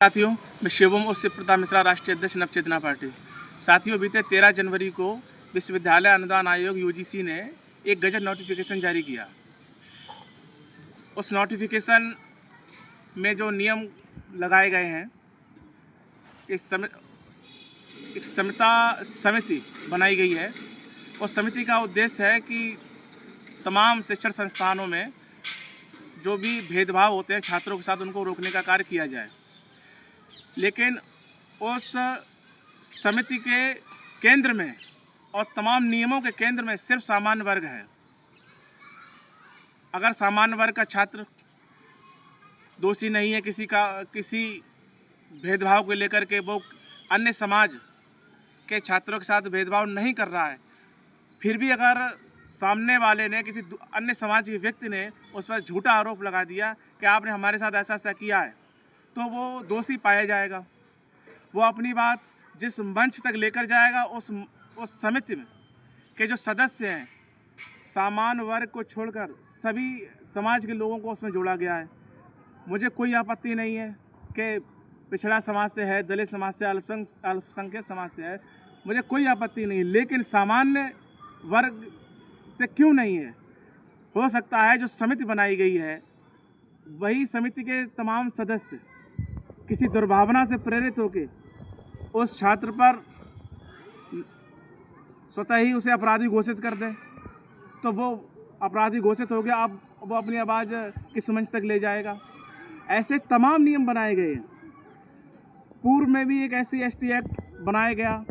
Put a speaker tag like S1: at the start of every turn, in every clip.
S1: साथियों, मैं शिवम और शिव प्रताप मिश्रा, राष्ट्रीय अध्यक्ष नवचेतना पार्टी। साथियों, बीते 13 जनवरी को विश्वविद्यालय अनुदान आयोग यूजीसी ने एक गजट नोटिफिकेशन जारी किया। उस नोटिफिकेशन में जो नियम लगाए गए हैं, एक समिति बनाई गई है। उस समिति का उद्देश्य है कि तमाम शिक्षण संस्थानों में जो भी भेदभाव होते हैं छात्रों के साथ, उनको रोकने का कार्य किया जाए। लेकिन उस समिति के केंद्र में और तमाम नियमों के केंद्र में सिर्फ सामान्य वर्ग है। अगर सामान्य वर्ग का छात्र दोषी नहीं है किसी भेदभाव को लेकर के, वो अन्य समाज के छात्रों के साथ भेदभाव नहीं कर रहा है, फिर भी अगर सामने वाले ने, किसी अन्य समाज के व्यक्ति ने उस पर झूठा आरोप लगा दिया कि आपने हमारे साथ ऐसा ऐसा किया है, तो वो दोषी पाया जाएगा। वो अपनी बात जिस मंच तक लेकर जाएगा, उस समिति में के जो सदस्य हैं, सामान्य वर्ग को छोड़कर सभी समाज के लोगों को उसमें जोड़ा गया है। मुझे कोई आपत्ति नहीं है कि पिछड़ा समाज से है, दलित समाज से, अल्पसंख्यक समाज से है, मुझे कोई आपत्ति नहीं, लेकिन सामान्य वर्ग से क्यों नहीं है? हो सकता है जो समिति बनाई गई है, वही समिति के तमाम सदस्य किसी दुर्भावना से प्रेरित होकर उस छात्र पर स्वतः ही उसे अपराधी घोषित कर दें, तो वो अपराधी घोषित हो गया। अब वो अपनी आवाज़ किस मंच तक ले जाएगा? ऐसे तमाम नियम बनाए गए हैं। पूर्व में भी एक SC/ST एक्ट बनाया गया,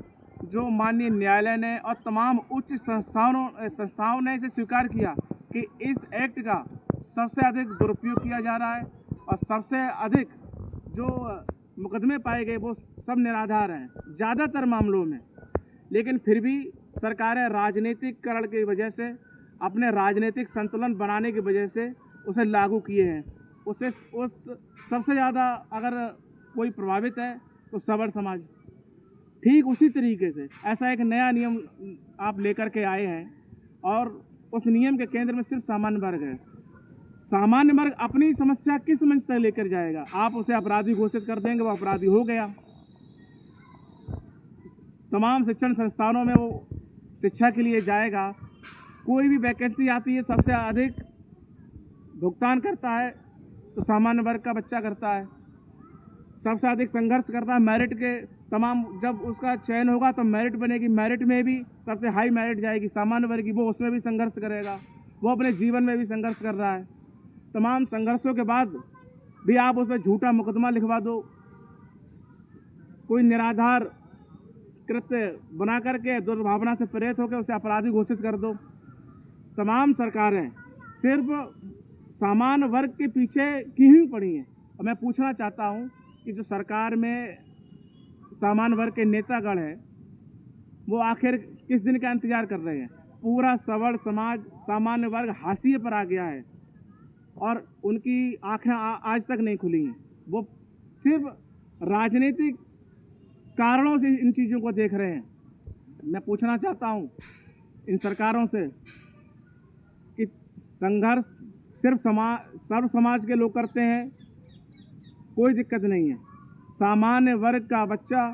S1: जो माननीय न्यायालय ने और तमाम उच्च संस्थाओं ने इसे स्वीकार किया कि इस एक्ट का सबसे अधिक दुरुपयोग किया जा रहा है और सबसे अधिक जो मुकदमे पाए गए वो सब निराधार हैं ज़्यादातर मामलों में। लेकिन फिर भी सरकारें राजनीतिकरण की वजह से, अपने राजनीतिक संतुलन बनाने की वजह से उसे लागू किए हैं। उस सबसे ज़्यादा अगर कोई प्रभावित है तो सवर्ण समाज। ठीक उसी तरीके से ऐसा एक नया नियम आप लेकर के आए हैं और उस नियम के केंद्र में सिर्फ सामान्य वर्ग है। सामान्य वर्ग अपनी समस्या किस मंच तक लेकर जाएगा? आप उसे अपराधी घोषित कर देंगे, वो अपराधी हो गया। तमाम शिक्षण संस्थानों में वो शिक्षा के लिए जाएगा। कोई भी वैकेंसी आती है, सबसे अधिक भुगतान करता है तो सामान्य वर्ग का बच्चा करता है, सबसे अधिक संघर्ष करता है। मेरिट के तमाम, जब उसका चयन होगा तो मेरिट बनेगी, मेरिट में भी सबसे हाई मेरिट जाएगी सामान्य वर्ग की, वो उसमें भी संघर्ष करेगा। वो अपने जीवन में भी संघर्ष कर रहा है। तमाम संघर्षों के बाद भी आप उस पर झूठा मुकदमा लिखवा दो, कोई निराधार कृत्य बना करके दुर्भावना से प्रेरित होकर उसे अपराधी घोषित कर दो। तमाम सरकारें सिर्फ सामान्य वर्ग के पीछे की ही पड़ी हैं। और मैं पूछना चाहता हूं कि जो सरकार में सामान्य वर्ग के नेतागण हैं, वो आखिर किस दिन का इंतजार कर रहे हैं? पूरा सवर्ण समाज, सामान्य वर्ग हाशिए पर आ गया है और उनकी आंखें आज तक नहीं खुली हैं। वो सिर्फ राजनीतिक कारणों से इन चीज़ों को देख रहे हैं। मैं पूछना चाहता हूं इन सरकारों से कि संघर्ष सिर्फ सर्व समाज के लोग करते हैं, कोई दिक्कत नहीं है। सामान्य वर्ग का बच्चा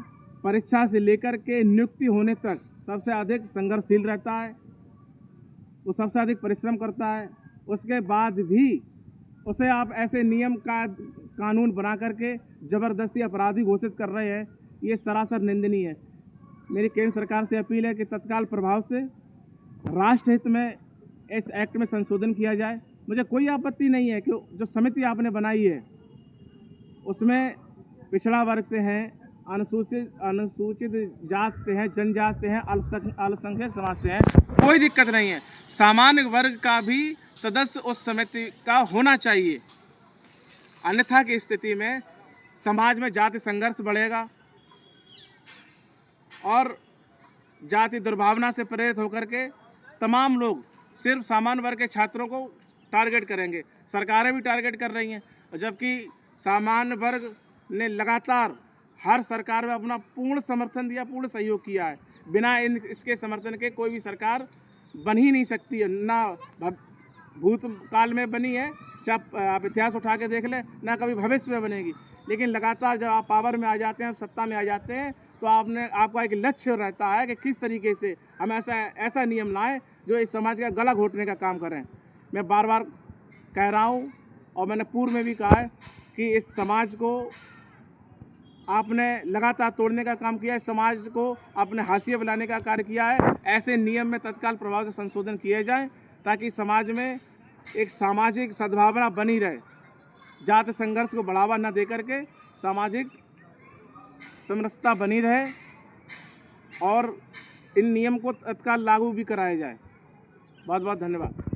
S1: परीक्षा से लेकर के नियुक्ति होने तक सबसे अधिक संघर्षशील रहता है, वो सबसे अधिक परिश्रम करता है। उसके बाद भी उसे आप ऐसे नियम का कानून बना करके ज़बरदस्ती अपराधी घोषित कर रहे हैं, ये सरासर निंदनीय है। मेरी केंद्र सरकार से अपील है कि तत्काल प्रभाव से राष्ट्र हित में इस एक्ट में संशोधन किया जाए। मुझे कोई आपत्ति नहीं है कि जो समिति आपने बनाई है उसमें पिछड़ा वर्ग से हैं, अनुसूचित जात से हैं, जनजात से हैं, अल्पसंख्यक समाज से हैं, कोई दिक्कत नहीं है। सामान्य वर्ग का भी सदस्य उस समिति का होना चाहिए, अन्यथा की स्थिति में समाज में जाति संघर्ष बढ़ेगा और जाति दुर्भावना से प्रेरित होकर के तमाम लोग सिर्फ सामान्य वर्ग के छात्रों को टारगेट करेंगे। सरकारें भी टारगेट कर रही हैं, जबकि सामान्य वर्ग ने लगातार हर सरकार में अपना पूर्ण समर्थन दिया, पूर्ण सहयोग किया है। बिना इसके समर्थन के कोई भी सरकार बन ही नहीं सकती है, ना भूतकाल में बनी है, चाहे आप इतिहास उठा के देख लें, ना कभी भविष्य में बनेगी। लेकिन लगातार जब आप पावर में आ जाते हैं, सत्ता में आ जाते हैं, तो आपका एक लक्ष्य रहता है कि किस तरीके से हम ऐसा नियम लाएं जो इस समाज का गला घोटने का काम करें। मैं बार बार कह रहा हूँ और मैंने पूर्व में भी कहा है कि इस समाज को आपने लगातार तोड़ने का काम किया है, समाज को अपने हाशिए पर लाने का कार्य किया है। ऐसे नियम में तत्काल प्रभाव से संशोधन किए जाएं ताकि समाज में एक सामाजिक सद्भावना बनी रहे, जाति संघर्ष को बढ़ावा न देकर के सामाजिक समरसता बनी रहे और इन नियम को तत्काल लागू भी कराया जाए। बहुत बहुत धन्यवाद।